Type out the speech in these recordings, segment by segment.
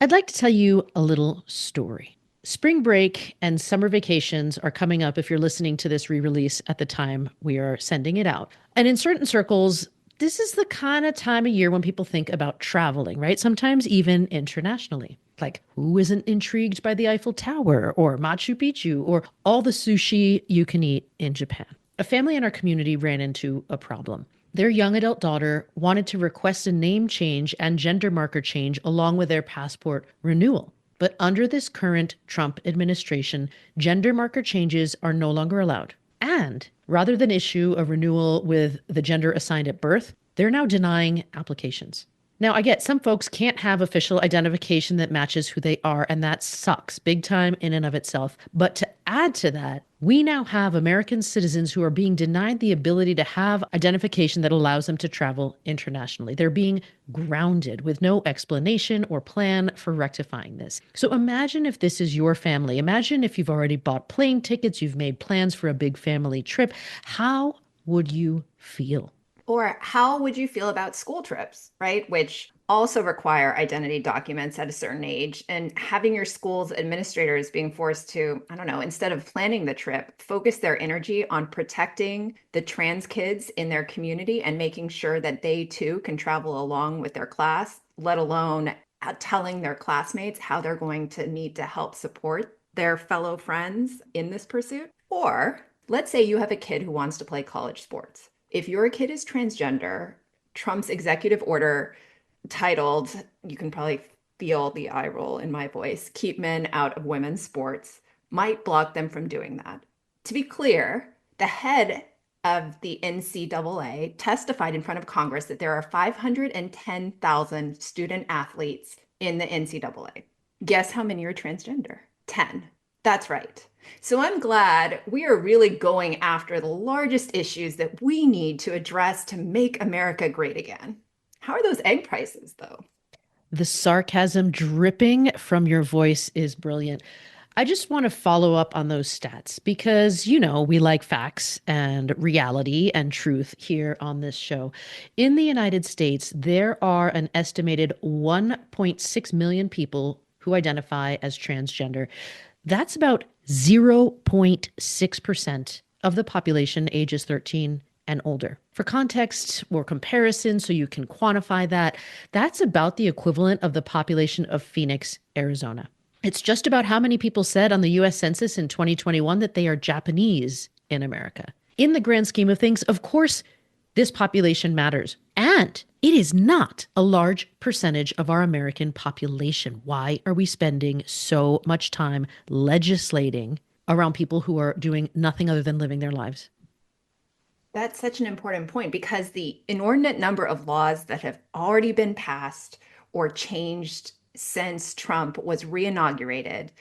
I'd like to tell you a little story. Spring break and summer vacations are coming up if you're listening to this re release at the time we are sending it out. And in certain circles, this is the kind of time of year when people think about traveling, right? Sometimes even internationally. Like, who isn't intrigued by the Eiffel Tower or Machu Picchu or all the sushi you can eat in Japan? A family in our community ran into a problem. Their young adult daughter wanted to request a name change and gender marker change along with their passport renewal. But under this current Trump administration, gender marker changes are no longer allowed. And rather than issue a renewal with the gender assigned at birth, they're now denying applications. Now, I get some folks can't have official identification that matches who they are, and that sucks big time in and of itself. But to add to that, we now have American citizens who are being denied the ability to have identification that allows them to travel internationally. They're being grounded with no explanation or plan for rectifying this. So imagine if this is your family. Imagine if you've already bought plane tickets, you've made plans for a big family trip. How would you feel? Or how would you feel about school trips, right? Which also require identity documents at a certain age, and having your school's administrators being forced to, I don't know, instead of planning the trip, focus their energy on protecting the trans kids in their community and making sure that they too can travel along with their class, let alone telling their classmates how they're going to need to help support their fellow friends in this pursuit. Or let's say you have a kid who wants to play college sports. If your kid is transgender, Trump's executive order titled, you can probably feel the eye roll in my voice, keep men out of women's sports, might block them from doing that. To be clear, the head of the NCAA testified in front of Congress that there are 510,000 student athletes in the NCAA. Guess how many are transgender? 10. That's right. So I'm glad we are really going after the largest issues that we need to address to make America great again. How are those egg prices, though? The sarcasm dripping from your voice is brilliant. I just want to follow up on those stats because, we like facts and reality and truth here on this show. In the United States, there are an estimated 1.6 million people who identify as transgender. That's about 0.6% of the population ages 13 and older. For context or comparison, so you can quantify that, that's about the equivalent of the population of Phoenix, Arizona. It's just about how many people said on the US Census in 2021 that they are Japanese in America. In the grand scheme of things, of course, this population matters. And it is not a large percentage of our American population. Why are we spending so much time legislating around people who are doing nothing other than living their lives? That's such an important point because the inordinate number of laws that have already been passed or changed since Trump was re-inaugurated,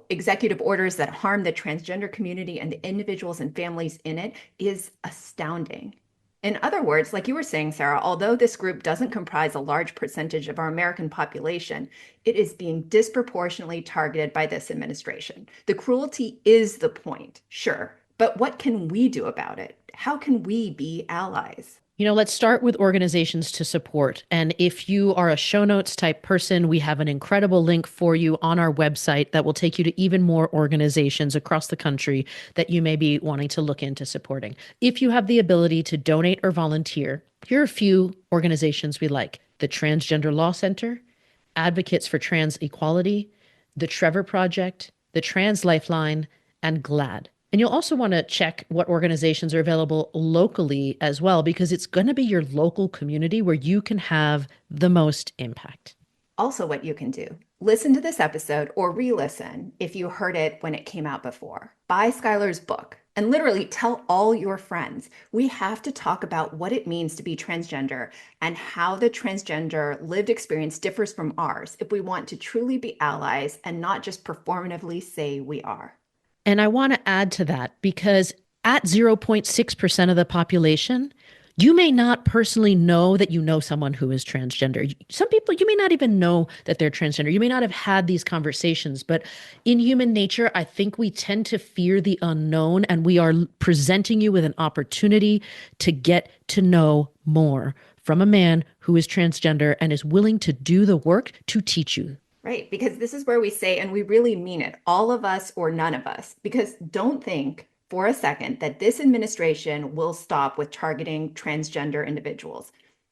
executive orders that harm the transgender community and the individuals and families in it is astounding. In other words, like you were saying, Sarah, although this group doesn't comprise a large percentage of our American population, it is being disproportionately targeted by this administration. The cruelty is the point, sure, but what can we do about it? How can we be allies? Let's start with organizations to support. And if you are a show notes type person, we have an incredible link for you on our website that will take you to even more organizations across the country that you may be wanting to look into supporting. If you have the ability to donate or volunteer, here are a few organizations we like: the Transgender Law Center, Advocates for Trans Equality, the Trevor Project, the Trans Lifeline, and GLAAD. And you'll also want to check what organizations are available locally as well, because it's going to be your local community where you can have the most impact. Also, what you can do, listen to this episode or re-listen if you heard it when it came out before. Buy Schuyler's book and literally tell all your friends. We have to talk about what it means to be transgender and how the transgender lived experience differs from ours if we want to truly be allies and not just performatively say we are. And I want to add to that because at 0.6% of the population, you may not personally know that you know someone who is transgender. Some people, you may not even know that they're transgender. You may not have had these conversations, but in human nature, I think we tend to fear the unknown, and we are presenting you with an opportunity to get to know more from a man who is transgender and is willing to do the work to teach you. Right. Because this is where we say, and we really mean it, all of us or none of us. Because don't think for a second that this administration will stop with targeting transgender individuals.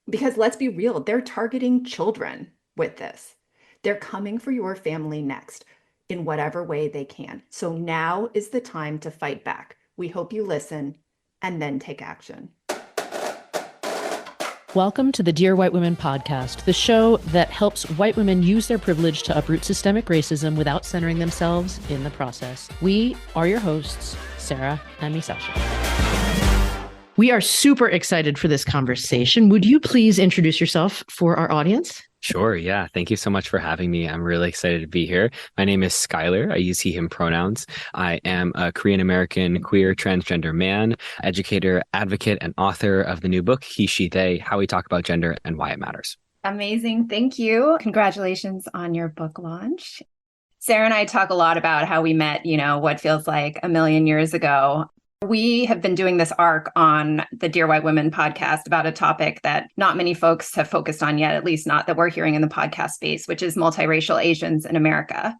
Because let's be real, they're targeting children with this. They're coming for your family next in whatever way they can. So now is the time to fight back. We hope you listen and then take action. Welcome to the Dear White Women podcast, the show that helps white women use their privilege to uproot systemic racism without centering themselves in the process. We are your hosts, Sarah and Misasha. We are super excited for this conversation. Would you please introduce yourself for our audience? Sure. Yeah. Thank you so much for having me. I'm really excited to be here. My name is Schuyler. I use he, him pronouns. I am a Korean American queer transgender man, educator, advocate, and author of the new book, He, She, They, How We Talk About Gender and Why It Matters. Amazing. Thank you. Congratulations on your book launch. Sarah and I talk a lot about how we met, what feels like a million years ago. We have been doing this arc on the Dear White Women podcast about a topic that not many folks have focused on yet, at least not that we're hearing in the podcast space, which is multiracial Asians in America.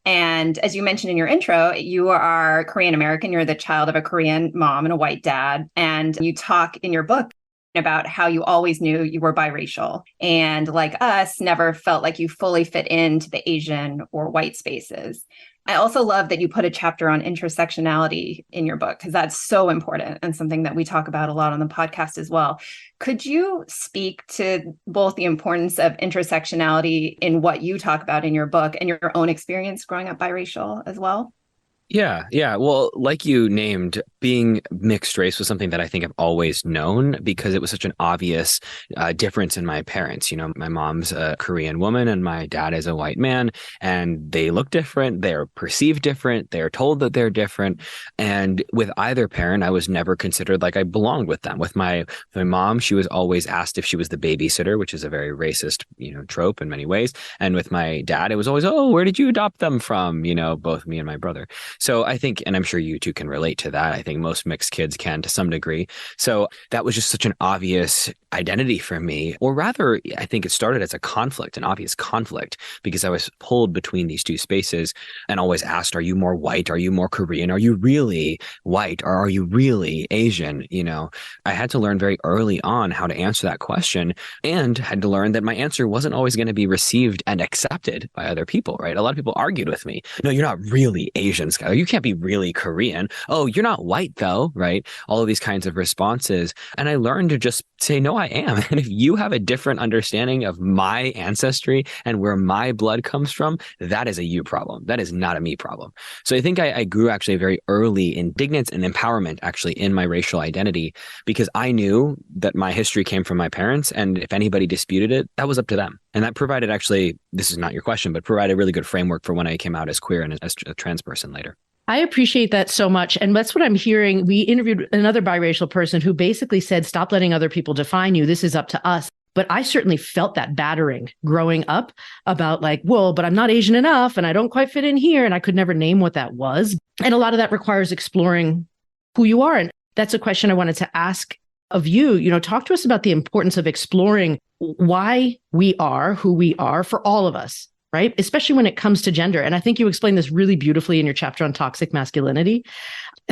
And as you mentioned in your intro, you are Korean American. You're the child of a Korean mom and a white dad. And you talk in your book about how you always knew you were biracial and, like us, never felt like you fully fit into the Asian or white spaces. I also love that you put a chapter on intersectionality in your book, because that's so important and something that we talk about a lot on the podcast as well. Could you speak to both the importance of intersectionality in what you talk about in your book and your own experience growing up biracial as well? Yeah. Well, like you named, being mixed race was something that I think I've always known because it was such an obvious difference in my parents. My mom's a Korean woman and my dad is a white man, and they look different. They're perceived different. They're told that they're different. And with either parent, I was never considered like I belonged with them. With my mom, she was always asked if she was the babysitter, which is a very racist, trope in many ways. And with my dad, it was always, oh, where did you adopt them from? Both me and my brother. So I think, and I'm sure you two can relate to that. I think most mixed kids can to some degree. So that was just such an obvious identity for me, or rather, I think it started as an obvious conflict, because I was pulled between these two spaces and always asked, are you more white? Are you more Korean? Are you really white? Or are you really Asian? I had to learn very early on how to answer that question, and had to learn that my answer wasn't always going to be received and accepted by other people, right? A lot of people argued with me. No, you're not really Asian, Skylar. You can't be really Korean. Oh, you're not white though, right? All of these kinds of responses. And I learned to just say, no, I am. And if you have a different understanding of my ancestry and where my blood comes from, that is a you problem. That is not a me problem. So I think I grew actually very early indignance and empowerment actually in my racial identity, because I knew that my history came from my parents. And if anybody disputed it, that was up to them. And that provided actually, this is not your question, but provided a really good framework for when I came out as queer and as a trans person later. I appreciate that so much. And that's what I'm hearing. We interviewed another biracial person who basically said, stop letting other people define you. This is up to us. But I certainly felt that battering growing up about like, well, but I'm not Asian enough and I don't quite fit in here. And I could never name what that was. And a lot of that requires exploring who you are. And that's a question I wanted to ask of you. Talk to us about the importance of exploring why we are who we are for all of us. Right? Especially when it comes to gender. And I think you explained this really beautifully in your chapter on toxic masculinity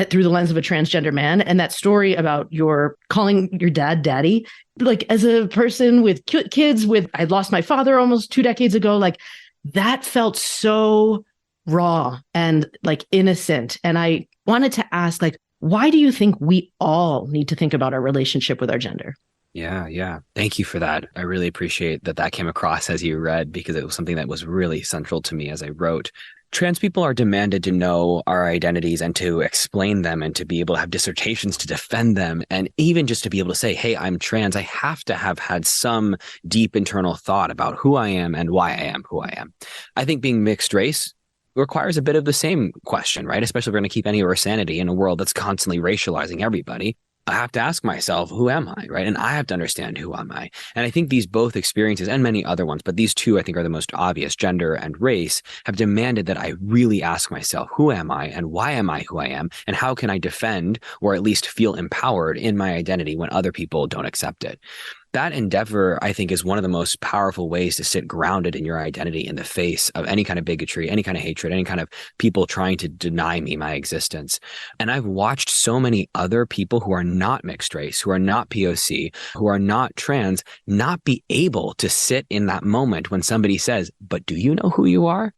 through the lens of a transgender man. And that story about your calling your dad daddy, like as a person with kids I lost my father almost 2 decades ago, like that felt so raw and like innocent. And I wanted to ask, like, why do you think we all need to think about our relationship with our gender? Yeah. Thank you for that. I really appreciate that came across as you read, because it was something that was really central to me as I wrote. Trans people are demanded to know our identities and to explain them and to be able to have dissertations to defend them. And even just to be able to say, hey, I'm trans, I have to have had some deep internal thought about who I am and why I am who I am. I think being mixed race requires a bit of the same question, right? Especially if we're going to keep any of our sanity in a world that's constantly racializing everybody. I have to ask myself, who am I, right? And I have to understand who am I. And I think these both experiences, and many other ones, but these two I think are the most obvious, gender and race, have demanded that I really ask myself, who am I and why am I who I am? And how can I defend or at least feel empowered in my identity when other people don't accept it? that endeavor, I think, is one of the most powerful ways to sit grounded in your identity in the face of any kind of bigotry, any kind of hatred, any kind of people trying to deny me my existence. And I've watched so many other people who are not mixed race, who are not POC, who are not trans, not be able to sit in that moment when somebody says, but do you know who you are?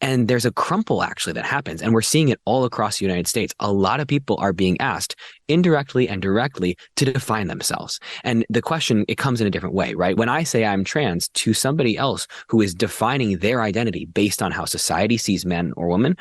And there's a crumple actually that happens. And we're seeing it all across the United States. A lot of people are being asked indirectly and directly to define themselves. And the question, it comes in a different way, right? When I say I'm trans to somebody else who is defining their identity based on how society sees men or women,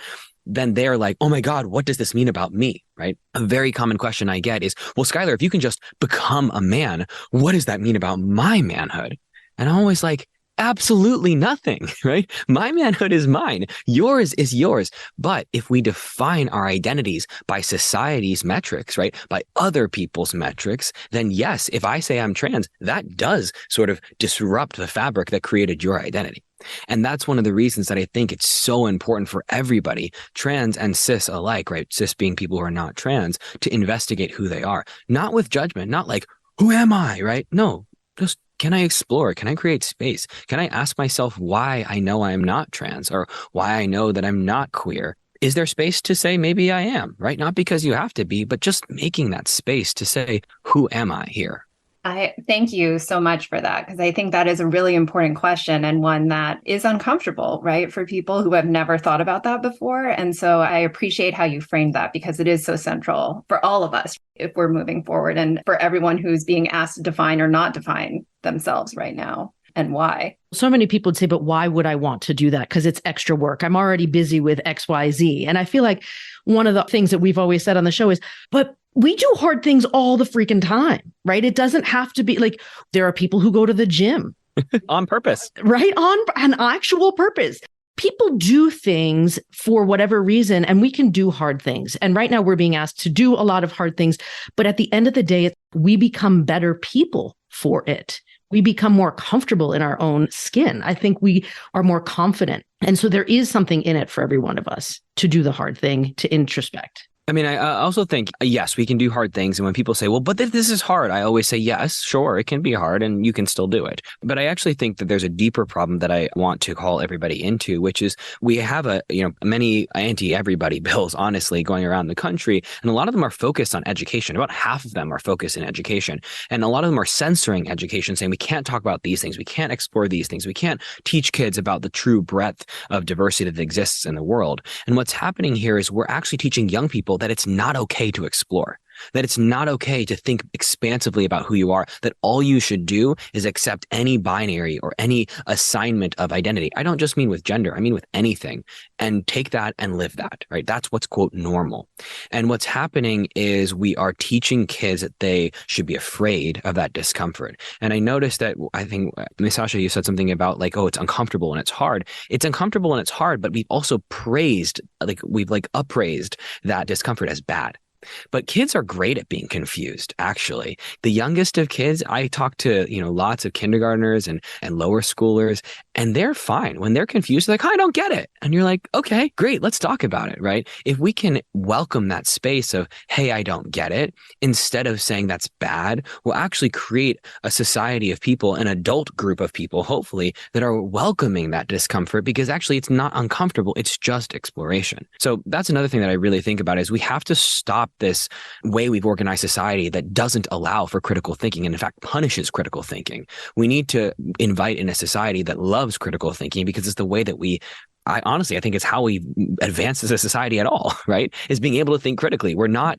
then they're like, oh my God, what does this mean about me, right? A very common question I get is, well, Schuyler, if you can just become a man, what does that mean about my manhood? And I'm always like, absolutely nothing, right? My manhood is mine. Yours is yours. But if we define our identities by society's metrics, right, by other people's metrics, then yes, if I say I'm trans, that does sort of disrupt the fabric that created your identity. And that's one of the reasons that I think it's so important for everybody, trans and cis alike, right? Cis being people who are not trans, to investigate who they are, not with judgment, not like, who am I, right? No, just can I explore? Can I create space? Can I ask myself why I know I'm not trans or why I know that I'm not queer? Is there space to say maybe I am, right? Not because you have to be, but just making that space to say, who am I here? I thank you so much for that, because I think that is a really important question and one that is uncomfortable, right, for people who have never thought about that before. And so I appreciate how you framed that, because it is so central for all of us if we're moving forward, and for everyone who's being asked to define or not define themselves right now, and why. So many people would say, but why would I want to do that? Because it's extra work. I'm already busy with X, Y, Z. And I feel like one of the things that we've always said on the show is, but we do hard things all the freaking time, right? It doesn't have to be like, there are people who go to the gym on purpose, right? On an actual purpose. People do things for whatever reason, and we can do hard things. And right now we're being asked to do a lot of hard things. But at the end of the day, we become better people for it. We become more comfortable in our own skin. I think we are more confident. And so there is something in it for every one of us to do the hard thing, to introspect. I mean, I also think, yes, we can do hard things. And when people say, well, but this is hard, I always say, yes, sure, it can be hard and you can still do it. But I actually think that there's a deeper problem that I want to call everybody into, which is we have many anti-everybody bills, honestly, going around the country. And a lot of them are focused on education. About half of them are focused in education. And a lot of them are censoring education, saying we can't talk about these things. We can't explore these things. We can't teach kids about the true breadth of diversity that exists in the world. And what's happening here is we're actually teaching young people that it's not okay to explore, that it's not okay to think expansively about who you are, that all you should do is accept any binary or any assignment of identity. I don't just mean with gender, I mean with anything, and take that and live that, right? That's what's, quote, normal. And what's happening is we are teaching kids that they should be afraid of that discomfort. And I noticed that, I think, Ms. Sasha, you said something about like, oh, it's uncomfortable and it's hard. It's uncomfortable and it's hard, but we've also we've appraised that discomfort as bad. But kids are great at being confused, actually. The youngest of kids, I talk to, lots of kindergartners and lower schoolers, and they're fine. When they're confused, they're like, I don't get it. And you're like, okay, great, let's talk about it, right? If we can welcome that space of, hey, I don't get it, instead of saying that's bad, we'll actually create a society of people, an adult group of people, hopefully, that are welcoming that discomfort, because actually it's not uncomfortable. It's just exploration. So that's another thing that I really think about is we have to stop this way we've organized society that doesn't allow for critical thinking and in fact punishes critical thinking. We need to invite in a society that loves critical thinking, because it's the way that I think it's how we advance as a society at all, right? Is being able to think critically. We're not,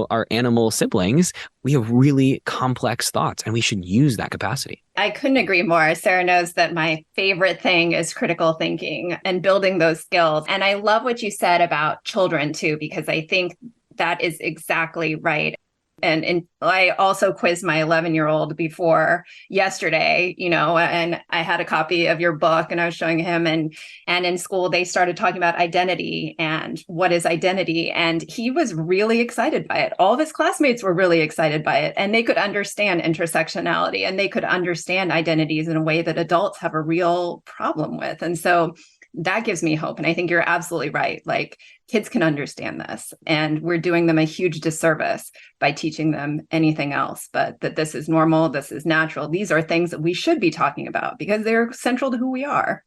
our animal siblings. We have really complex thoughts and we should use that capacity. I couldn't agree more. Sarah knows that my favorite thing is critical thinking and building those skills. And I love what you said about children too, because I think that is exactly right. And I also quizzed my 11-year-old before yesterday, and I had a copy of your book and I was showing him, and in school, they started talking about identity and what is identity. And he was really excited by it. All of his classmates were really excited by it, and they could understand intersectionality and they could understand identities in a way that adults have a real problem with. And so that gives me hope. And I think you're absolutely right. Like, kids can understand this, and we're doing them a huge disservice by teaching them anything else, but that this is normal, this is natural. These are things that we should be talking about because they're central to who we are.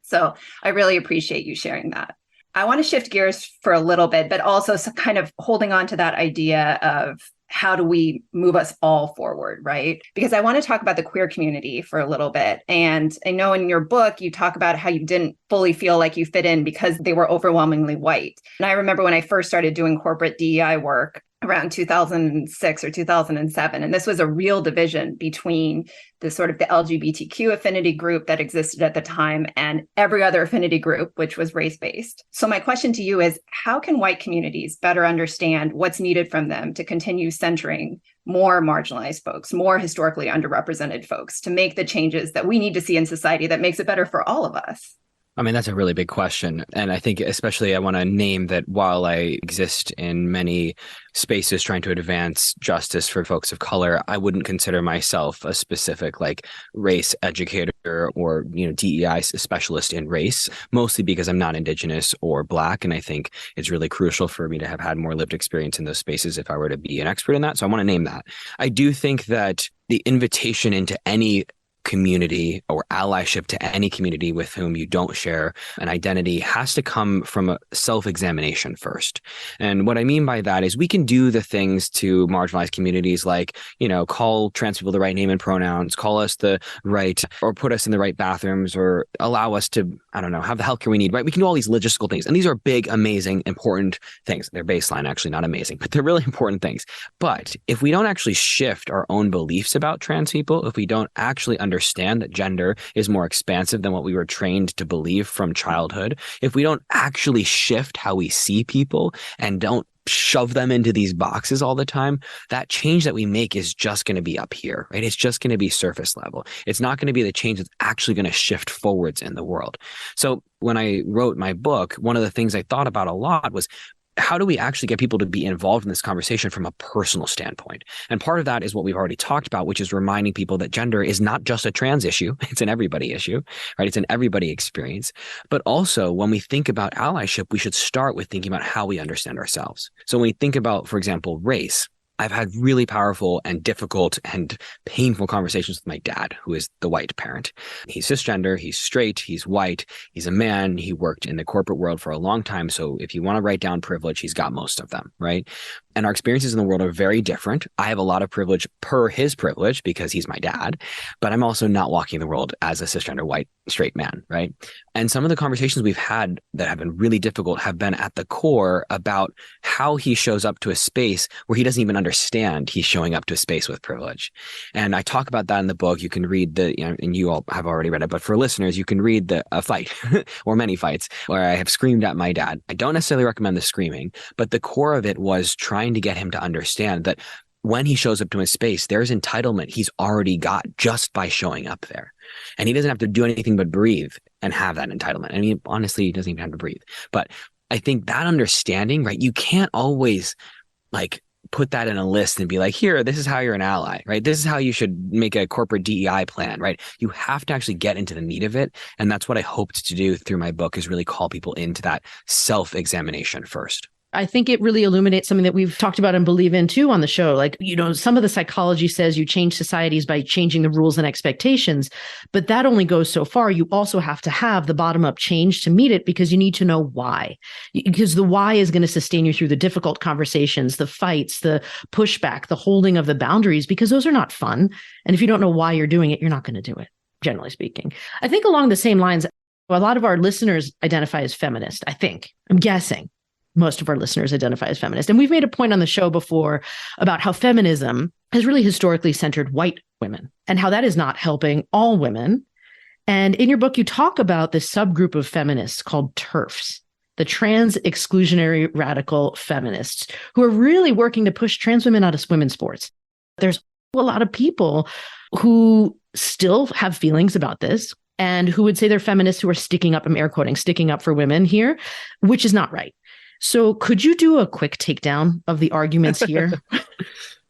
So I really appreciate you sharing that. I want to shift gears for a little bit, but also kind of holding on to that idea of how do we move us all forward, right? Because I want to talk about the queer community for a little bit. And I know in your book, you talk about how you didn't fully feel like you fit in because they were overwhelmingly white. And I remember when I first started doing corporate DEI work around 2006 or 2007, and this was a real division between the sort of the LGBTQ affinity group that existed at the time and every other affinity group, which was race-based. So my question to you is, how can white communities better understand what's needed from them to continue centering more marginalized folks, more historically underrepresented folks, to make the changes that we need to see in society that makes it better for all of us? I mean, that's a really big question. And I think especially I want to name that while I exist in many spaces trying to advance justice for folks of color, I wouldn't consider myself a specific like race educator or, DEI specialist in race, mostly because I'm not Indigenous or Black. And I think it's really crucial for me to have had more lived experience in those spaces if I were to be an expert in that. So I want to name that. I do think that the invitation into any community or allyship to any community with whom you don't share an identity has to come from a self-examination first. And what I mean by that is we can do the things to marginalized communities like, call trans people the right name and pronouns, call us the right, or put us in the right bathrooms, or allow us to, have the healthcare we need, right? We can do all these logistical things. And these are big, amazing, important things. They're baseline, actually, not amazing, but they're really important things. But if we don't actually shift our own beliefs about trans people, if we don't actually understand that gender is more expansive than what we were trained to believe from childhood, if we don't actually shift how we see people and don't shove them into these boxes all the time, that change that we make is just going to be up here, right? It's just going to be surface level. It's not going to be the change that's actually going to shift forwards in the world. So when I wrote my book, one of the things I thought about a lot was, how do we actually get people to be involved in this conversation from a personal standpoint? And part of that is what we've already talked about, which is reminding people that gender is not just a trans issue. It's an everybody issue, right? It's an everybody experience. But also when we think about allyship, we should start with thinking about how we understand ourselves. So when we think about, for example, race, I've had really powerful and difficult and painful conversations with my dad, who is the white parent. He's cisgender, he's straight, he's white, he's a man, he worked in the corporate world for a long time. So if you want to write down privilege, he's got most of them, right? And our experiences in the world are very different. I have a lot of privilege per his privilege because he's my dad, but I'm also not walking the world as a cisgender white straight man, right? And some of the conversations we've had that have been really difficult have been at the core about how he shows up to a space where he doesn't even understand he's showing up to a space with privilege. And I talk about that in the book. You can read and you all have already read it, but for listeners, you can read a fight or many fights where I have screamed at my dad. I don't necessarily recommend the screaming, but the core of it was trying to get him to understand that when he shows up to a space, there's entitlement he's already got just by showing up there. And he doesn't have to do anything but breathe and have that entitlement. I mean, honestly, he doesn't even have to breathe. But I think that understanding, right? You can't always put that in a list and be like, here, this is how you're an ally, right? This is how you should make a corporate DEI plan, right? You have to actually get into the meat of it. And that's what I hoped to do through my book, is really call people into that self-examination first. I think it really illuminates something that we've talked about and believe in too on the show. Like, some of the psychology says you change societies by changing the rules and expectations, but that only goes so far. You also have to have the bottom up change to meet it, because you need to know why, because the why is going to sustain you through the difficult conversations, the fights, the pushback, the holding of the boundaries, because those are not fun. And if you don't know why you're doing it, you're not going to do it, generally speaking. I think along the same lines, a lot of our listeners identify as feminist. I'm guessing. Most of our listeners identify as feminist. And we've made a point on the show before about how feminism has really historically centered white women and how that is not helping all women. And in your book, you talk about this subgroup of feminists called TERFs, the trans exclusionary radical feminists, who are really working to push trans women out of women's sports. There's a lot of people who still have feelings about this and who would say they're feminists who are sticking up, I'm air quoting, sticking up for women here, which is not right. So could you do a quick takedown of the arguments here?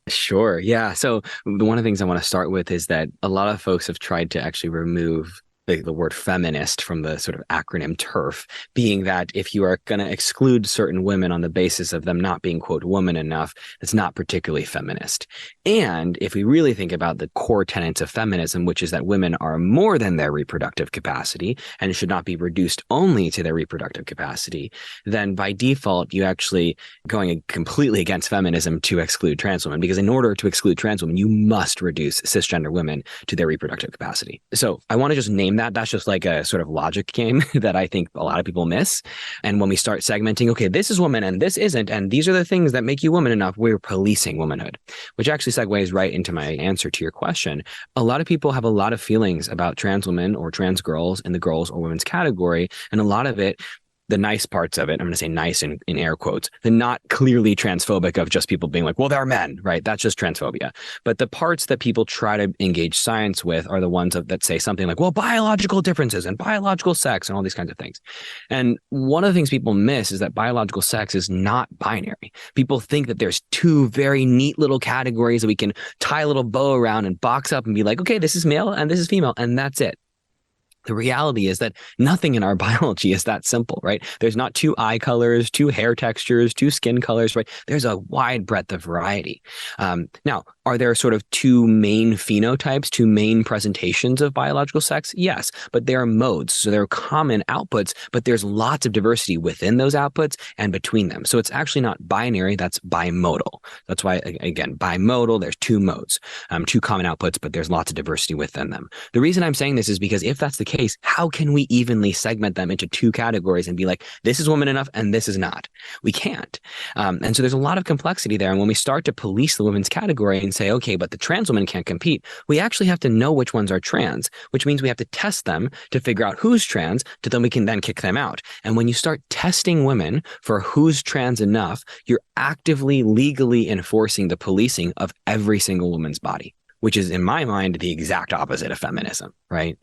Sure. Yeah. So one of the things I want to start with is that a lot of folks have tried to actually remove the word feminist from the sort of acronym TERF, being that if you are going to exclude certain women on the basis of them not being, quote, woman enough, it's not particularly feminist. And if we really think about the core tenets of feminism, which is that women are more than their reproductive capacity and should not be reduced only to their reproductive capacity, then by default, you actually going completely against feminism to exclude trans women, because in order to exclude trans women, you must reduce cisgender women to their reproductive capacity. So I want to just name that. That's just like a sort of logic game that I think a lot of people miss. And when we start segmenting, okay, this is woman and this isn't, and these are the things that make you woman enough, we're policing womanhood, which actually segues right into my answer to your question. A lot of people have a lot of feelings about trans women or trans girls in the girls or women's category. And a lot of it, the nice parts of it, I'm going to say nice in air quotes, the not clearly transphobic of just people being like, well, they're men, right? That's just transphobia. But the parts that people try to engage science with are the ones that say something like, well, biological differences and biological sex and all these kinds of things. And one of the things people miss is that biological sex is not binary. People think that there's two very neat little categories that we can tie a little bow around and box up and be like, okay, this is male and this is female, and that's it. The reality is that nothing in our biology is that simple, right? There's not two eye colors, two hair textures, two skin colors, right? There's a wide breadth of variety. Now, are there sort of two main phenotypes, two main presentations of biological sex? Yes, but there are modes. So there are common outputs, but there's lots of diversity within those outputs and between them. So it's actually not binary, that's bimodal. That's why, again, bimodal, there's two modes, two common outputs, but there's lots of diversity within them. The reason I'm saying this is because if that's the case, how can we evenly segment them into two categories and be like, this is woman enough and this is not? We can't. And so there's a lot of complexity there. And when we start to police the women's category and say, okay, but the trans women can't compete, we actually have to know which ones are trans, which means we have to test them to figure out who's trans, to then we can then kick them out. And when you start testing women for who's trans enough, you're actively legally enforcing the policing of every single woman's body, which is, in my mind, the exact opposite of feminism, right?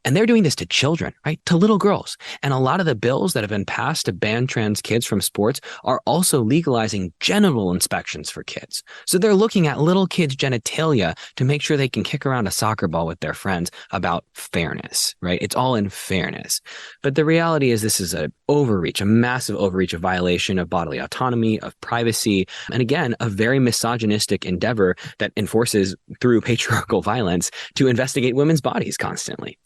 And they're doing this to children, right? To little girls. And a lot of the bills that have been passed to ban trans kids from sports are also legalizing genital inspections for kids. So they're looking at little kids' genitalia to make sure they can kick around a soccer ball with their friends about fairness, right? It's all in fairness. But the reality is this is an overreach, a massive overreach, a violation of bodily autonomy, of privacy, and again, a very misogynistic endeavor that enforces through patriarchal violence to investigate women's bodies constantly.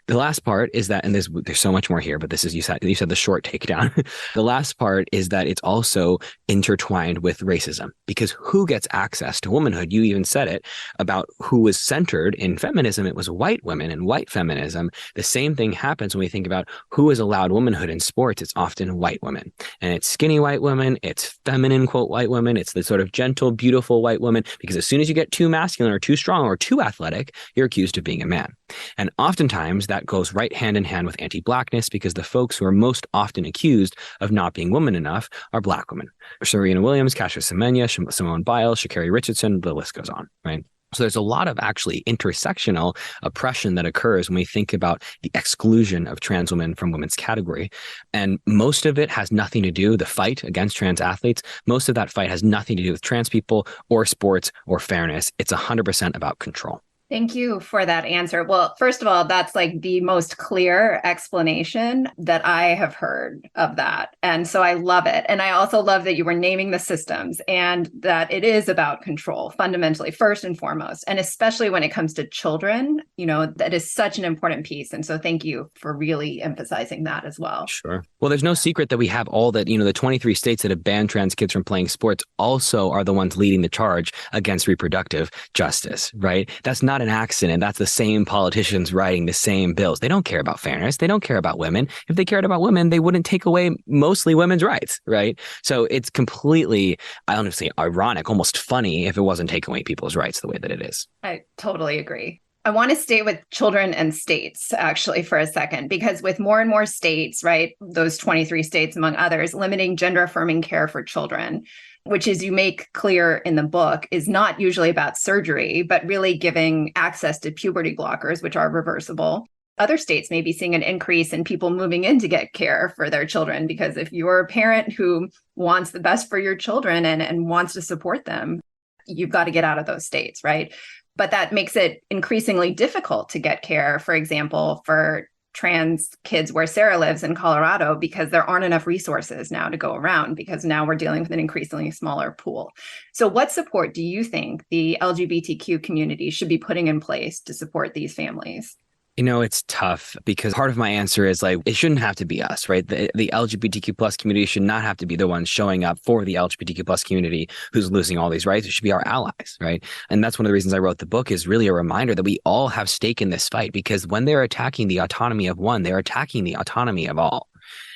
The last part is that, and there's so much more here, but this is, you said the short takedown. The last part is that it's also intertwined with racism, because who gets access to womanhood? You even said it about who was centered in feminism. It was white women and white feminism. The same thing happens when we think about who is allowed womanhood in sports. It's often white women, and it's skinny white women. It's feminine, quote, white women. It's the sort of gentle, beautiful white woman, because as soon as you get too masculine or too strong or too athletic, you're accused of being a man. And oftentimes that goes right hand in hand with anti-blackness, because the folks who are most often accused of not being woman enough are Black women. Serena Williams, Kasia Semenya, Simone Biles, Sha'Carri Richardson, the list goes on, right? So there's a lot of actually intersectional oppression that occurs when we think about the exclusion of trans women from women's category. And most of it has nothing to do, the fight against trans athletes, most of that fight has nothing to do with trans people or sports or fairness. It's 100% about control. Thank you for that answer. Well, first of all, that's like the most clear explanation that I have heard of that. And so I love it. And I also love that you were naming the systems and that it is about control fundamentally, first and foremost. And especially when it comes to children, you know, that is such an important piece. And so thank you for really emphasizing that as well. Sure. Well, there's no secret that we have all that, the 23 states that have banned trans kids from playing sports also are the ones leading the charge against reproductive justice, right? That's not an accident. That's the same politicians writing the same bills. They don't care about fairness. They don't care about women. If they cared about women, they wouldn't take away mostly women's rights, right? So it's completely, I honestly, ironic, almost funny if it wasn't taking away people's rights the way that it is. I totally agree. I want to stay with children and states actually for a second, because with more and more states, right, those 23 states among others, limiting gender affirming care for children, which, as you make clear in the book, is not usually about surgery, but really giving access to puberty blockers, which are reversible. Other states may be seeing an increase in people moving in to get care for their children, because if you're a parent who wants the best for your children and wants to support them, you've got to get out of those states, right? But that makes it increasingly difficult to get care, for example, for trans kids where Sarah lives in Colorado because there aren't enough resources now to go around, because now we're dealing with an increasingly smaller pool. So what support do you think the LGBTQ community should be putting in place to support these families? It's tough because part of my answer is like, it shouldn't have to be us, right? The LGBTQ plus community should not have to be the ones showing up for the LGBTQ plus community who's losing all these rights. It should be our allies, right? And that's one of the reasons I wrote the book, is really a reminder that we all have stake in this fight, because when they're attacking the autonomy of one, they're attacking the autonomy of all.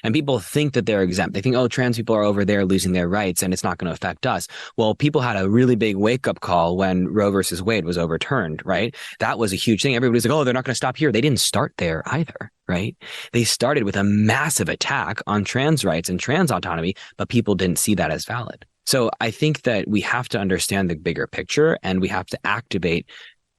And people think that they're exempt. They think, oh, trans people are over there losing their rights and it's not going to affect us. Well, people had a really big wake up call when Roe versus Wade was overturned, right? That was a huge thing. Everybody's like, oh, they're not going to stop here. They didn't start there either, right? They started with a massive attack on trans rights and trans autonomy, but people didn't see that as valid. So I think that we have to understand the bigger picture, and we have to activate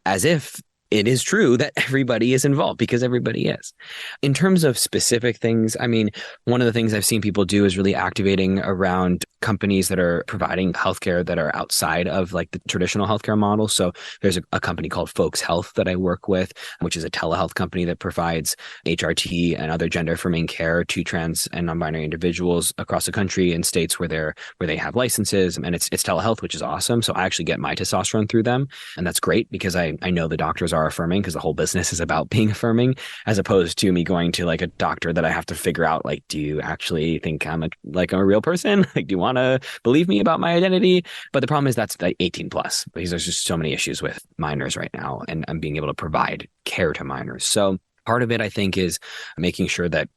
as if it is true that everybody is involved, because everybody is. In terms of specific things, I mean, one of the things I've seen people do is really activating around companies that are providing healthcare that are outside of like the traditional healthcare model. So there's a company called Folks Health that I work with, which is a telehealth company that provides HRT and other gender affirming care to trans and non-binary individuals across the country in states where they have licenses, and it's telehealth, which is awesome. So I actually get my testosterone through them, and that's great because I know the doctors are affirming, because the whole business is about being affirming, as opposed to me going to like a doctor that I have to figure out, like, do you actually think I'm a real person? Like, do you want to believe me about my identity? But the problem is that's like 18 plus, because there's just so many issues with minors right now, and I'm being able to provide care to minors. So part of it, I think, is making sure that,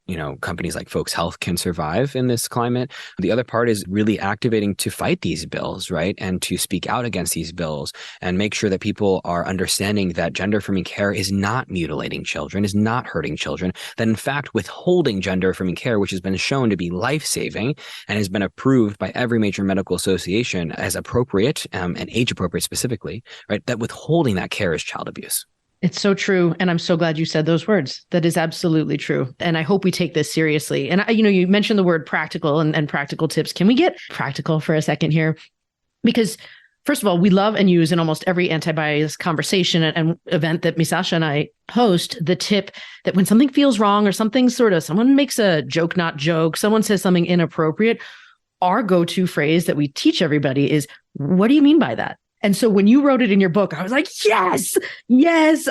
companies like Folks Health can survive in this climate. The other part is really activating to fight these bills, right? And to speak out against these bills and make sure that people are understanding that gender affirming care is not mutilating children, is not hurting children, that in fact, withholding gender affirming care, which has been shown to be life-saving and has been approved by every major medical association as appropriate, and age appropriate specifically, right? That withholding that care is child abuse. It's so true. And I'm so glad you said those words. That is absolutely true. And I hope we take this seriously. And, you mentioned the word practical and practical tips. Can we get practical for a second here? Because first of all, we love and use in almost every anti-bias conversation and event that Misasha and I host the tip that when something feels wrong or someone makes a joke, not joke, someone says something inappropriate, our go-to phrase that we teach everybody is, what do you mean by that? And so when you wrote it in your book, I was like, yes,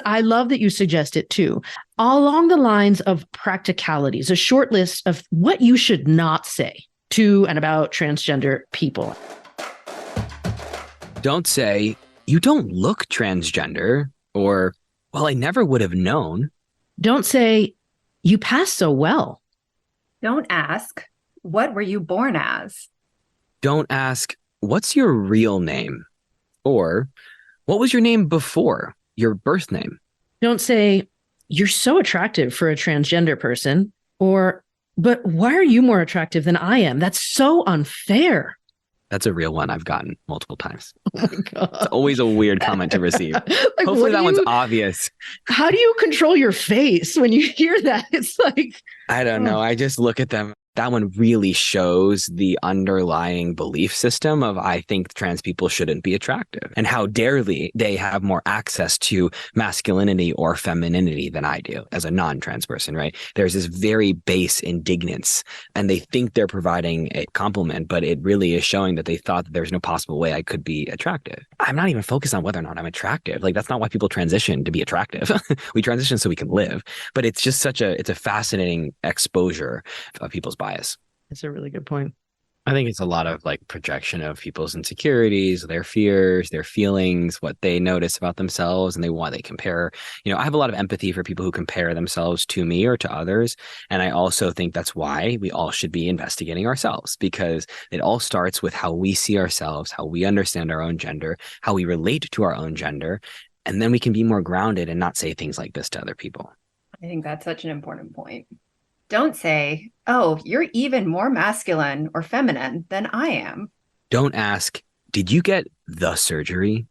I love that you suggest it too. Along the lines of practicalities, a short list of what you should not say to and about transgender people. Don't say, you don't look transgender, or, well, I never would have known. Don't say, you passed so well. Don't ask, what were you born as? Don't ask, what's your real name? Or, what was your name before your birth name? Don't say, you're so attractive for a transgender person. Or, but why are you more attractive than I am? That's so unfair. That's a real one I've gotten multiple times. Oh my God. It's always a weird comment to receive. Hopefully that one's obvious. How do you control your face when you hear that? It's like, I don't know. I just look at them. That one really shows the underlying belief system of, I think trans people shouldn't be attractive, and how darely they have more access to masculinity or femininity than I do as a non-trans person, right? There's this very base indignance, and they think they're providing a compliment, but it really is showing that they thought that there's no possible way I could be attractive. I'm not even focused on whether or not I'm attractive. Like, that's not why people transition to be attractive. We transition so we can live, but it's just it's a fascinating exposure of people's bias. That's a really good point. I think it's a lot of like projection of people's insecurities, their fears, their feelings, what they notice about themselves, and they compare. I have a lot of empathy for people who compare themselves to me or to others. And I also think that's why we all should be investigating ourselves, because it all starts with how we see ourselves, how we understand our own gender, how we relate to our own gender. And then we can be more grounded and not say things like this to other people. I think that's such an important point. Don't say, oh, you're even more masculine or feminine than I am. Don't ask, did you get the surgery?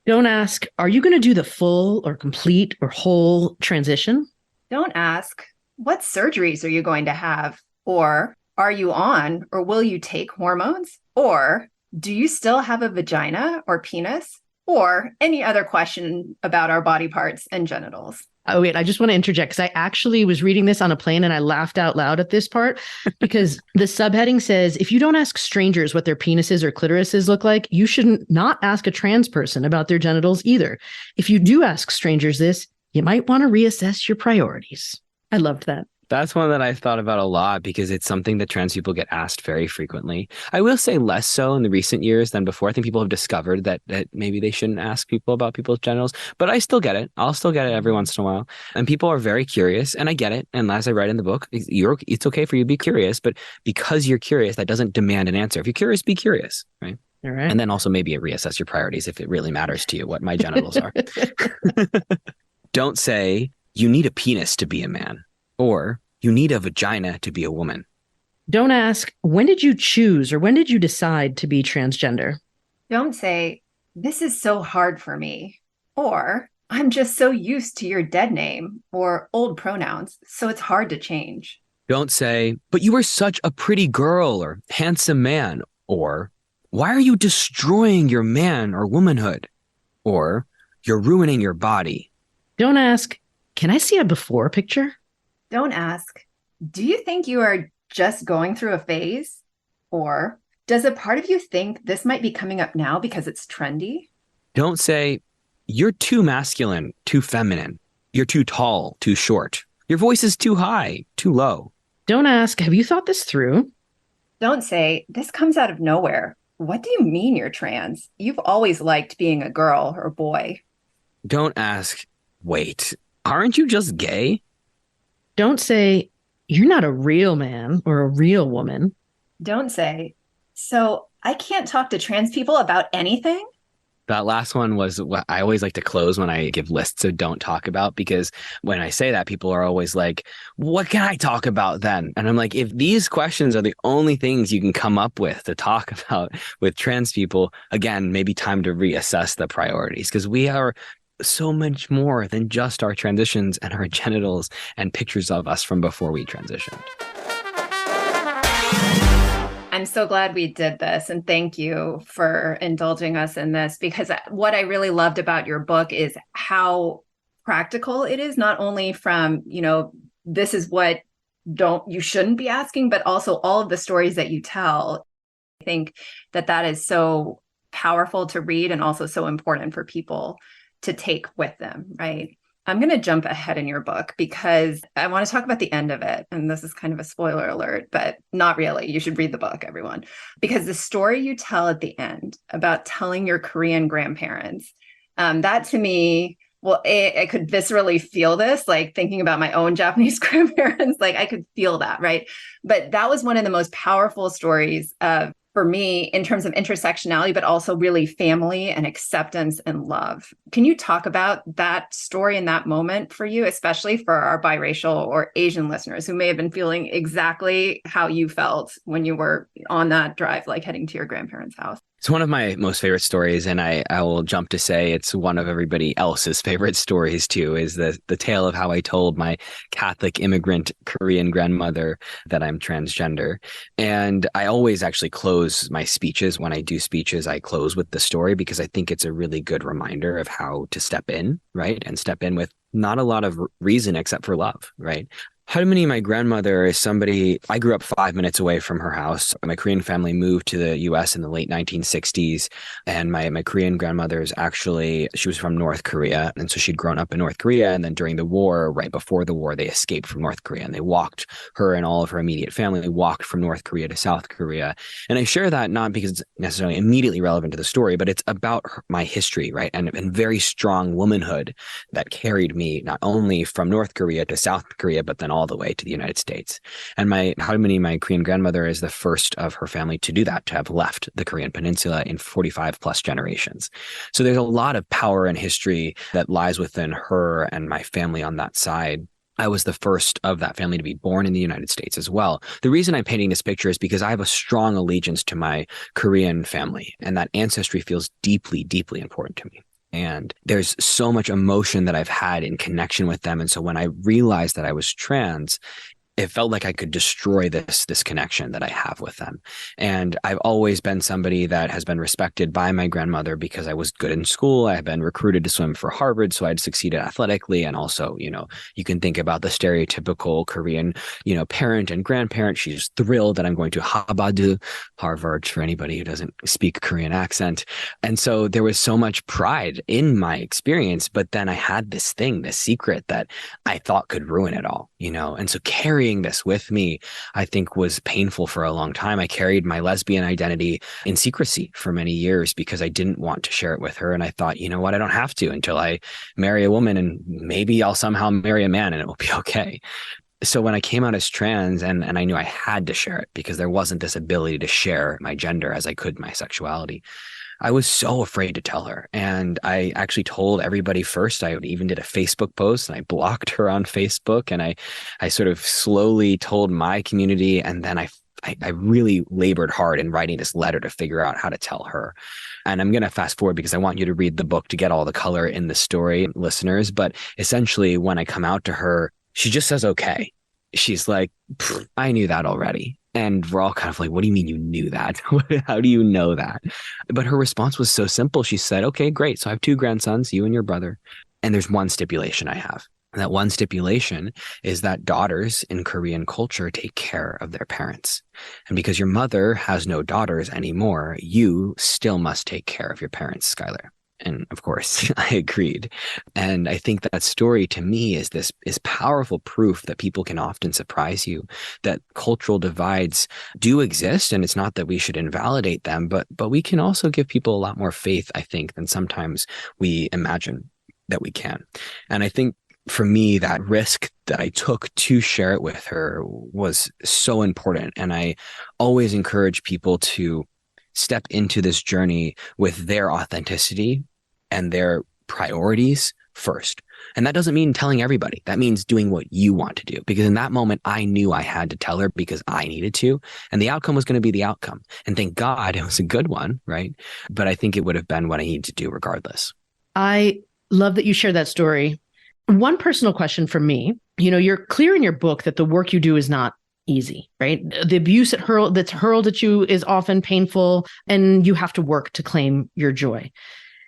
Don't ask, are you going to do the full or complete or whole transition? Don't ask, what surgeries are you going to have? Or are you on or will you take hormones? Or do you still have a vagina or penis? Or any other question about our body parts and genitals. Oh, wait, I just want to interject because I actually was reading this on a plane and I laughed out loud at this part because the subheading says, if you don't ask strangers what their penises or clitorises look like, you shouldn't not ask a trans person about their genitals either. If you do ask strangers this, you might want to reassess your priorities. I loved that. That's one that I've thought about a lot because it's something that trans people get asked very frequently. I will say less so in the recent years than before. I think people have discovered that maybe they shouldn't ask people about people's genitals, but I still get it. I'll still get it every once in a while. And people are very curious, and I get it. And as I write in the book, it's okay for you to be curious, but because you're curious, that doesn't demand an answer. If you're curious, be curious, right? All right. And then also maybe reassess your priorities if it really matters to you what my genitals are. Don't say, you need a penis to be a man, or you need a vagina to be a woman. Don't ask, when did you choose or when did you decide to be transgender? Don't say, this is so hard for me, or I'm just so used to your dead name or old pronouns, so it's hard to change. Don't say, but you are such a pretty girl or handsome man, or why are you destroying your man or womanhood? Or you're ruining your body. Don't ask, can I see a before picture? Don't ask, do you think you are just going through a phase? Or does a part of you think this might be coming up now because it's trendy? Don't say, you're too masculine, too feminine. You're too tall, too short. Your voice is too high, too low. Don't ask, have you thought this through? Don't say, this comes out of nowhere. What do you mean you're trans? You've always liked being a girl or boy. Don't ask, wait, aren't you just gay? Don't say, you're not a real man or a real woman. Don't say, so I can't talk to trans people about anything? That last one was what I always like to close when I give lists of don't talk about, because when I say that, people are always like, what can I talk about then? And I'm like, if these questions are the only things you can come up with to talk about with trans people, again, maybe time to reassess the priorities, because we are so much more than just our transitions and our genitals and pictures of us from before we transitioned. I'm so glad we did this, and thank you for indulging us in this, because what I really loved about your book is how practical it is, not only from, this is what you shouldn't be asking, but also all of the stories that you tell. I think that is so powerful to read and also so important for people to take with them, right? I'm going to jump ahead in your book because I want to talk about the end of it. And this is kind of a spoiler alert, but not really. You should read the book, everyone, because the story you tell at the end about telling your Korean grandparents, that to me, well, I could viscerally feel this, like thinking about my own Japanese grandparents, like I could feel that, right? But that was one of the most powerful stories for me in terms of intersectionality, but also really family and acceptance and love. Can you talk about that story and that moment for you, especially for our biracial or Asian listeners who may have been feeling exactly how you felt when you were on that drive, like heading to your grandparents' house? It's one of my most favorite stories, and I will jump to say it's one of everybody else's favorite stories too, is the tale of how I told my Catholic immigrant Korean grandmother that I'm transgender. And I always actually close my speeches. When I do speeches, I close with the story because I think it's a really good reminder of how to step in, right? And step in with not a lot of reason except for love, right? Harmony, my grandmother, is somebody, I grew up 5 minutes away from her house. My Korean family moved to the US in the late 1960s. And my Korean grandmother is actually, she was from North Korea. And so she'd grown up in North Korea. And then during the war, right before the war, they escaped from North Korea. And they walked, her and all of her immediate family walked from North Korea to South Korea. And I share that not because it's necessarily immediately relevant to the story, but it's about my history, right? And very strong womanhood that carried me not only from North Korea to South Korea, but then all the way to the United States. And my Harmony, my Korean grandmother, is the first of her family to do that, to have left the Korean peninsula in 45 plus generations. So there's a lot of power and history that lies within her and my family on that side. I was the first of that family to be born in the United States as well. The reason I'm painting this picture is because I have a strong allegiance to my Korean family, and that ancestry feels deeply, deeply important to me. And there's so much emotion that I've had in connection with them. And so when I realized that I was trans, it felt like I could destroy this connection that I have with them. And I've always been somebody that has been respected by my grandmother because I was good in school. I had been recruited to swim for Harvard, so I'd succeeded athletically. And also, you can think about the stereotypical Korean, parent and grandparent. She's thrilled that I'm going to Habadu, Harvard, for anybody who doesn't speak Korean accent. And so there was so much pride in my experience, but then I had this secret that I thought could ruin it all, and so carrying this with me, I think, was painful for a long time. I carried my lesbian identity in secrecy for many years because I didn't want to share it with her. And I thought, you know what, I don't have to until I marry a woman, and maybe I'll somehow marry a man and it will be okay. So when I came out as trans, and I knew I had to share it because there wasn't this ability to share my gender as I could my sexuality, I was so afraid to tell her. And I actually told everybody first. I even did a Facebook post, and I blocked her on Facebook. And I sort of slowly told my community. And then I really labored hard in writing this letter to figure out how to tell her. And I'm going to fast forward because I want you to read the book to get all the color in the story, listeners. But essentially, when I come out to her, she just says, okay. She's like, I knew that already. And we're all kind of like, what do you mean you knew that? How do you know that? But her response was so simple. She said, okay, great. So I have 2 grandsons, you and your brother. And there's one stipulation I have. And that one stipulation is that daughters in Korean culture take care of their parents. And because your mother has no daughters anymore, you still must take care of your parents, Schuyler. And of course, I agreed. And I think that story to me is powerful proof that people can often surprise you, that cultural divides do exist. And it's not that we should invalidate them, but we can also give people a lot more faith, I think, than sometimes we imagine that we can. And I think for me, that risk that I took to share it with her was so important. And I always encourage people to step into this journey with their authenticity and their priorities first. And that doesn't mean telling everybody. That means doing what you want to do. Because in that moment, I knew I had to tell her because I needed to. And the outcome was going to be the outcome. And thank God it was a good one, right? But I think it would have been what I needed to do regardless. I love that you shared that story. One personal question from me, you're clear in your book that the work you do is not easy, right? The abuse that's hurled at you is often painful, and you have to work to claim your joy.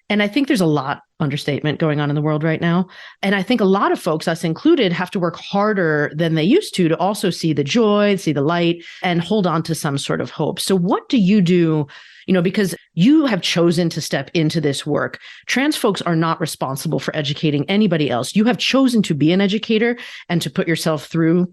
And I think there's a lot, understatement, going on in the world right now. And I think a lot of folks, us included, have to work harder than they used to also see the joy, see the light, and hold on to some sort of hope. So what do you do? Because you have chosen to step into this work. Trans folks are not responsible for educating anybody else. You have chosen to be an educator and to put yourself through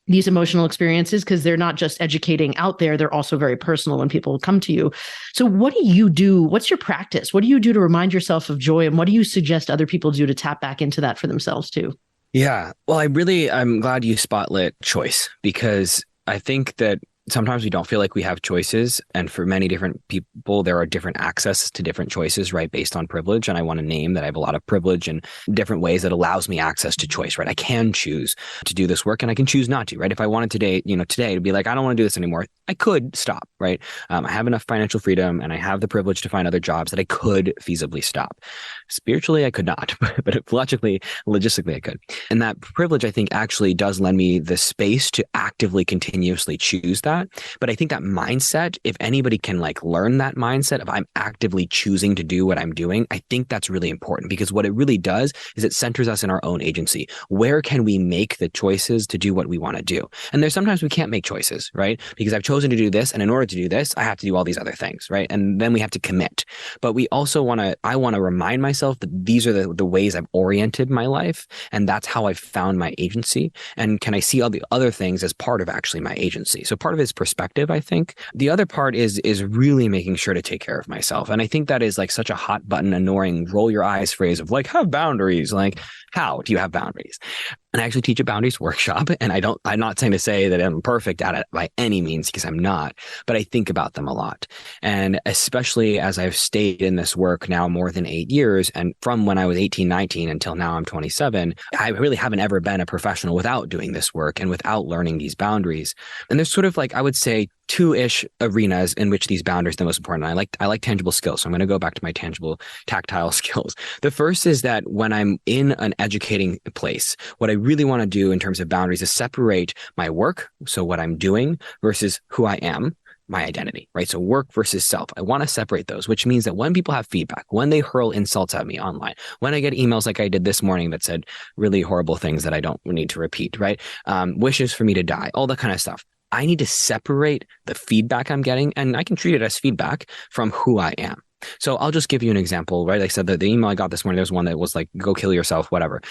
these emotional experiences, because they're not just educating out there, they're also very personal when people come to you. So what do you do? What's your practice? What do you do to remind yourself of joy? And what do you suggest other people do to tap back into that for themselves too? Yeah, well, I'm glad you spotlit choice, because I think that sometimes we don't feel like we have choices. And for many different people, there are different access to different choices, right? Based on privilege. And I want to name that I have a lot of privilege in different ways that allows me access to choice, right? I can choose to do this work and I can choose not to, right? If I wanted today to be like, I don't want to do this anymore, I could stop, right? I have enough financial freedom and I have the privilege to find other jobs that I could feasibly stop. Spiritually, I could not, but logistically, I could. And that privilege, I think, actually does lend me the space to actively, continuously choose that. But I think that mindset, if anybody can learn that mindset of I'm actively choosing to do what I'm doing, I think that's really important, because what it really does is it centers us in our own agency. Where can we make the choices to do what we want to do? And there's sometimes we can't make choices, right? Because I've chosen to do this, and in order to do this, I have to do all these other things, right? And then we have to commit. But we also I want to remind myself that these are the ways I've oriented my life, and that's how I've found my agency. And can I see all the other things as part of actually my agency? So part of it is perspective, I think. The other part is really making sure to take care of myself. And I think that is such a hot button, annoying, roll your eyes phrase of have boundaries. How do you have boundaries? And I actually teach a boundaries workshop, and I'm not saying to say that I'm perfect at it by any means, because I'm not, but I think about them a lot. And especially as I've stayed in this work now more than 8 years, and from when I was 18, 19 until now I'm 27, I really haven't ever been a professional without doing this work and without learning these boundaries. And there's sort of I would say two-ish arenas in which these boundaries are the most important. I like tangible skills. So I'm going to go back to my tangible tactile skills. The first is that when I'm in an educating place, what I really want to do in terms of boundaries is separate my work, so what I'm doing, versus who I am, my identity, right? So work versus self. I want to separate those, which means that when people have feedback, when they hurl insults at me online, when I get emails like I did this morning that said really horrible things that I don't need to repeat, right? Wishes for me to die, all that kind of stuff. I need to separate the feedback I'm getting, and I can treat it as feedback, from who I am. So I'll just give you an example, right? Like I said, the email I got this morning, there was one that was like, go kill yourself, whatever.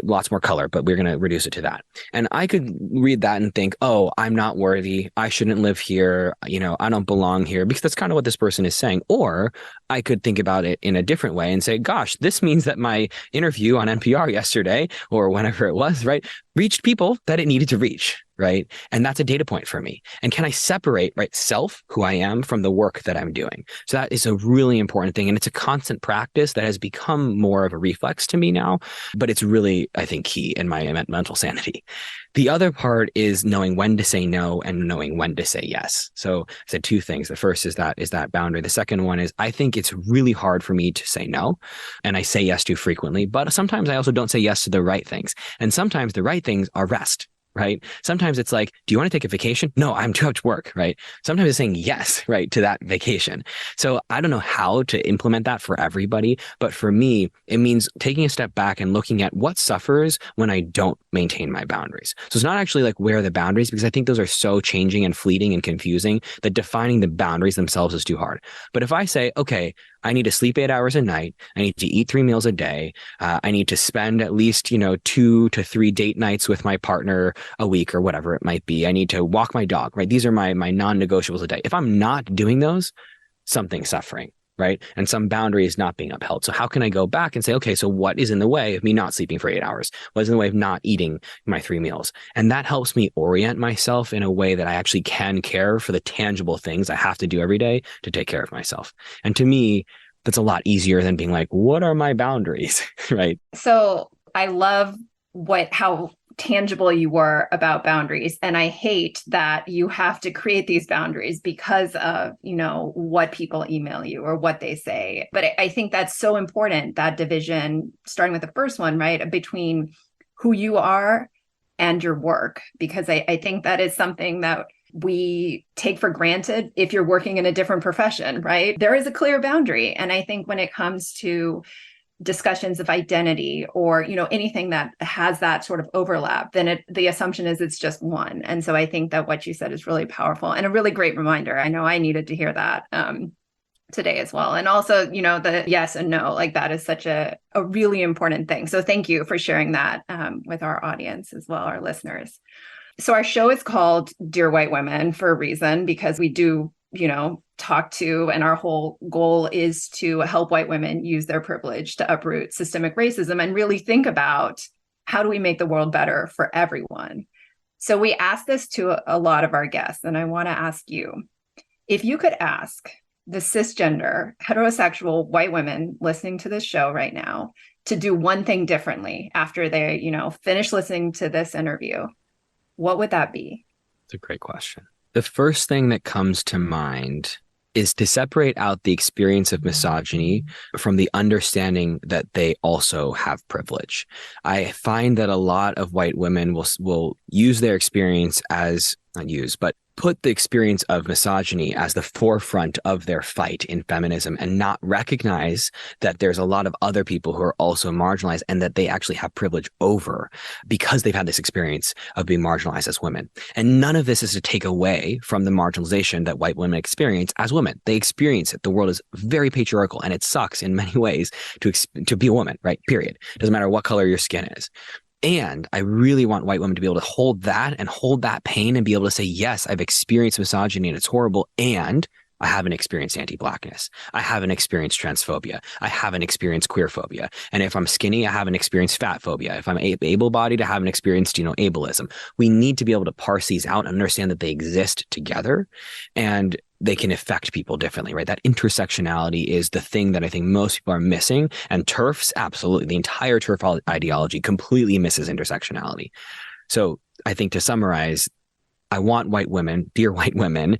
Lots more color, but we're going to reduce it to that. And I could read that and think, oh, I'm not worthy. I shouldn't live here. I don't belong here, because that's kind of what this person is saying. Or I could think about it in a different way and say, gosh, this means that my interview on NPR yesterday, or whenever it was, right, reached people that it needed to reach. Right. And that's a data point for me. And can I separate, right, self, who I am, from the work that I'm doing? So that is a really important thing. And it's a constant practice that has become more of a reflex to me now, but it's really, I think, key in my mental sanity. The other part is knowing when to say no and knowing when to say yes. So I said two things. The first is that boundary. The second one is I think it's really hard for me to say no, and I say yes too frequently, but sometimes I also don't say yes to the right things. And sometimes the right things are rest. Right? Sometimes it's like, do you want to take a vacation? No, I'm too much work, right? Sometimes it's saying yes, right, to that vacation. So I don't know how to implement that for everybody, but for me, it means taking a step back and looking at what suffers when I don't maintain my boundaries. So it's not actually like where are the boundaries, because I think those are so changing and fleeting and confusing that defining the boundaries themselves is too hard. But if I say, okay, I need to sleep 8 hours a night. I need to eat 3 meals a day. I need to spend at least, 2 to 3 date nights with my partner a week, or whatever it might be. I need to walk my dog, right? These are my non-negotiables a day. If I'm not doing those, something's suffering, right? And some boundary is not being upheld. So how can I go back and say, okay, so what is in the way of me not sleeping for 8 hours? What is in the way of not eating my 3 meals? And that helps me orient myself in a way that I actually can care for the tangible things I have to do every day to take care of myself. And to me, that's a lot easier than being like, what are my boundaries, right? So I love how tangible you were about boundaries. And I hate that you have to create these boundaries because of, what people email you or what they say. But I think that's so important, that division, starting with the first one, right, between who you are and your work, because I think that is something that we take for granted if you're working in a different profession, right? There is a clear boundary. And I think when it comes to discussions of identity or anything that has that sort of overlap, then the assumption is it's just one. And so I think that what you said is really powerful and a really great reminder. I know I needed to hear that today as well. And also, the yes and no, like that is such a really important thing. So thank you for sharing that with our audience as well, our listeners. So our show is called Dear White Women for a reason, because we do talk to, and our whole goal is to help white women use their privilege to uproot systemic racism and really think about how do we make the world better for everyone. So we ask this to a lot of our guests, and I want to ask you, if you could ask the cisgender, heterosexual white women listening to this show right now to do one thing differently after they, finish listening to this interview, what would that be? It's a great question. The first thing that comes to mind is to separate out the experience of misogyny from the understanding that they also have privilege. I find that a lot of white women will use their experience as, not use, but put the experience of misogyny as the forefront of their fight in feminism and not recognize that there's a lot of other people who are also marginalized and that they actually have privilege over because they've had this experience of being marginalized as women. And none of this is to take away from the marginalization that white women experience as women. They experience it. The world is very patriarchal and it sucks in many ways to be a woman, right? Period. Doesn't matter what color your skin is. And I really want white women to be able to hold that pain and be able to say, yes, I've experienced misogyny and it's horrible. And I haven't experienced anti-Blackness. I haven't experienced transphobia. I haven't experienced queerphobia. And if I'm skinny, I haven't experienced fat phobia. If I'm able-bodied, I haven't experienced, ableism. We need to be able to parse these out and understand that they exist together and they can affect people differently, right? That intersectionality is the thing that I think most people are missing. And TERFs, absolutely. The entire TERF ideology completely misses intersectionality. So I think to summarize, I want white women, dear white women,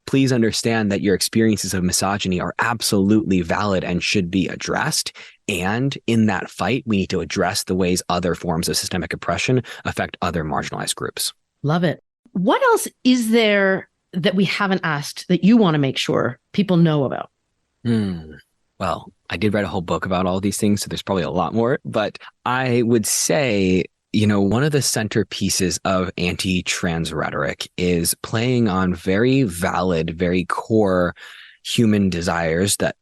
please understand that your experiences of misogyny are absolutely valid and should be addressed. And in that fight, we need to address the ways other forms of systemic oppression affect other marginalized groups. Love it. What else is there that we haven't asked that you want to make sure people know about? Well, I did write a whole book about all these things, so there's probably a lot more. But I would say, one of the centerpieces of anti-trans rhetoric is playing on very valid, very core human desires that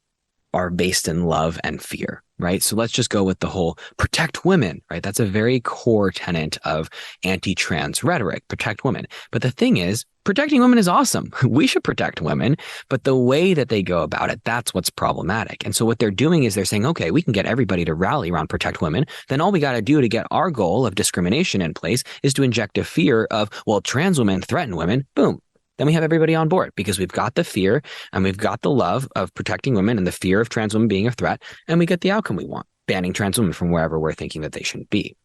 are based in love and fear, right? So let's just go with the whole protect women, right? That's a very core tenet of anti-trans rhetoric, protect women. But the thing is, protecting women is awesome. We should protect women, but the way that they go about it, that's what's problematic. And so what they're doing is they're saying, okay, we can get everybody to rally around protect women. Then all we got to do to get our goal of discrimination in place is to inject a fear of, well, trans women threaten women. Boom. Then we have everybody on board because we've got the fear and we've got the love of protecting women and the fear of trans women being a threat, and we get the outcome we want, banning trans women from wherever we're thinking that they shouldn't be.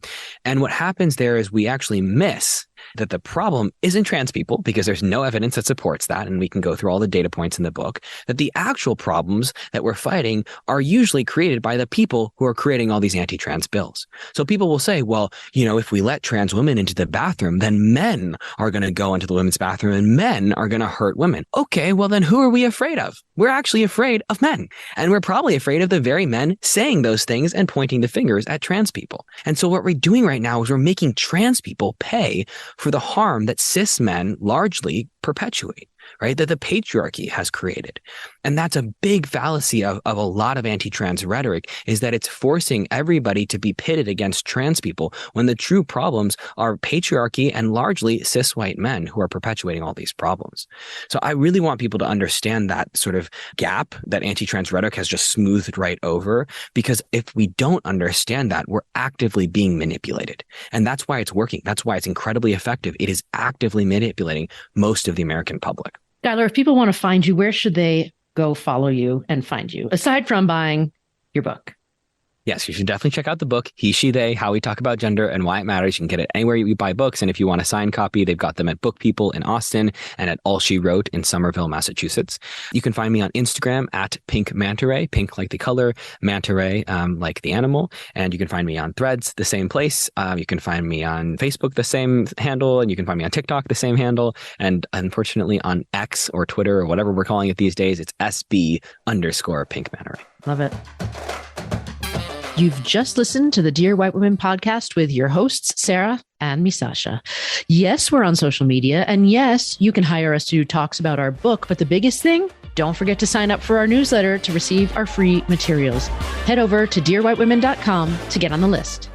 And what happens there is we actually miss that the problem isn't trans people, because there's no evidence that supports that. And we can go through all the data points in the book, that the actual problems that we're fighting are usually created by the people who are creating all these anti-trans bills. So people will say, well, if we let trans women into the bathroom, then men are going to go into the women's bathroom and men are going to hurt women. Okay, well then who are we afraid of? We're actually afraid of men. And we're probably afraid of the very men saying those things and pointing the fingers at trans people. And so what we're doing right now is we're making trans people pay for the harm that cis men largely perpetuate, right? That the patriarchy has created. And that's a big fallacy of a lot of anti-trans rhetoric, is that it's forcing everybody to be pitted against trans people when the true problems are patriarchy and largely cis white men who are perpetuating all these problems. So I really want people to understand that sort of gap that anti-trans rhetoric has just smoothed right over, because if we don't understand that, we're actively being manipulated. And that's why it's working. That's why it's incredibly effective. It is actively manipulating most of the American public. Schuyler, if people want to find you, where should they go follow you and find you, aside from buying your book? Yes, you should definitely check out the book, He, She, They, How We Talk About Gender and Why It Matters. You can get it anywhere you buy books. And if you want a signed copy, they've got them at Book People in Austin and at All She Wrote in Somerville, Massachusetts. You can find me on Instagram at Pink Manta Ray, pink like the color, Manta Ray like the animal. And you can find me on Threads, the same place. You can find me on Facebook, the same handle. And you can find me on TikTok, the same handle. And unfortunately on X or Twitter or whatever we're calling it these days, it's SB_Pink Manta Ray. Love it. You've just listened to the Dear White Women podcast with your hosts, Sarah and me, Sasha. Yes, we're on social media. And yes, you can hire us to do talks about our book. But the biggest thing, don't forget to sign up for our newsletter to receive our free materials. Head over to dearwhitewomen.com to get on the list.